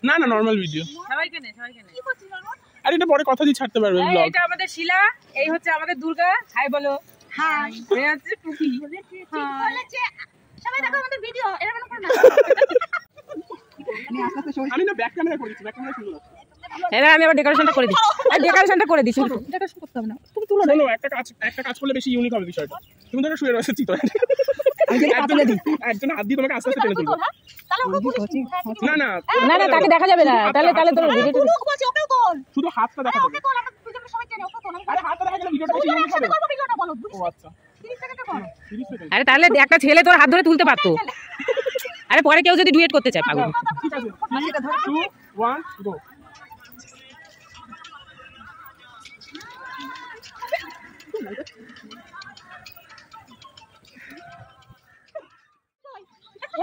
না না normal video. সবাইকে নে কি করছিস নরমাল? আরে এটা পরে কথা দিয়ে ছাড়তে পারবে ব্লগ। এটা আমাদের শিলা, এই হচ্ছে আমাদের দুর্গা। হাই বলো। হাই। এই হচ্ছে টুকি। বলেছে সবাই দেখো আমাদের ভিডিও এরকম করো না। আমি না ব্যাক ক্যামেরা করেছি, ব্যাক ক্যামেরা সুন্দর আছে। এবার আমি আবার ডেকোরেশনটা করে দিই। আর ডেকোরেশনটা করে দিই শুধু। ডেকোরেশন করতে হবে না। তুমি তুলো না। শোনো একটা কাজ করলে বেশি ইউনিক হবে বিষয়টা। তুমি ধরো শুয়ে রয়েছে চিতো। আমি যেটা তুলে দিই। একজন হাত দিয়ে তোমাকে আস্তে আস্তে টেনে তুলবে। তাহলে ওকে বল। না না না না তাকে দেখা যাবে না। তাহলে তোর ভিডিওটা লোক বলছে ওকে বল। শুধু হাতটা দেখা যাবে। ওকে বল আমরা দুজন সবাই চেনে ওকে বল। আরে হাতটা দেখা গেলে ভিডিওটা বেশি ইউনিক হবে। করব ভিডিওটা বলো। ও আচ্ছা 30 সেকেন্ডে করো। 30 সেকেন্ড। আরে তাহলে একটা ছেলে তোর হাত ধরে তুলতে পারতো। আরে পরে কেউ যদি ডুয়েট করতে চায় পাগল। ঠিক আছে। 2 1 গো।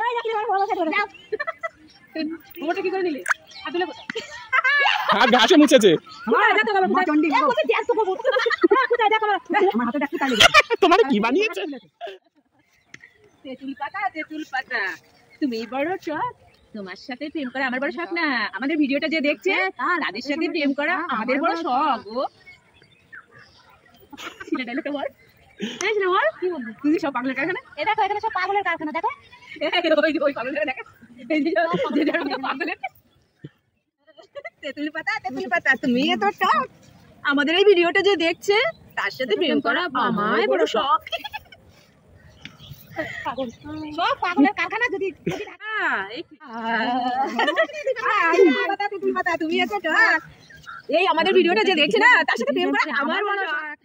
এই দেখলি আমার বড় কথা যাও। ওটা কি করে দিলে? হাত তুলে কোথায়? হাত ঘাসে মুছেছে। কোথায় যেতে গেল? কোথায় চন্ডি? ওকে ড্যান্স তো করব। কোথায় দেখো আমার হাতে দেখতে তালে। তোমার কি বানিয়েছে? তেঁতুল পাতা তুমি বড় শখ, তোমার সাথে প্রেম করা আমার বড় শখ না, আমাদের ভিডিওটা যে দেখছে তাদের সাথে প্রেম করা আমাদের বড় শখ। ও ছেলে ডায়লগটা বল। এই ছেলে বল কি বলবি? তুই সব পাগলের কারখানা। এই দেখো এখানে সব পাগলের কারখানা দেখো। ওই পাগলের দেখা এই যে পাগলের। তেঁতুল পাতা তুমি এত টক, আমাদের এই ভিডিওটা যে দেখছে তার সাথে প্রেম করা আমার বড় শখ। সব পাগলের কারখানা যদি তুমি এত টক, এই আমাদের ভিডিওটা যে দেখছে না তার সাথে প্রেম করা আমার বড় শখ।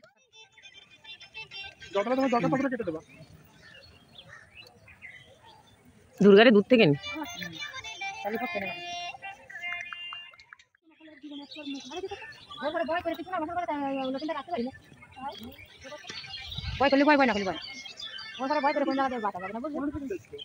যতটা তোমার দরকার ততটা কেটে দেবা। দুর্গারে দূর থেকে নি ভয় করে কিছু না মনে করে লোকটা রাখতে পারি না। ভয় করলে ভয় না করলে ভয় ভয় করে কোন জায়গায় বাতা পাবে না বুঝলি।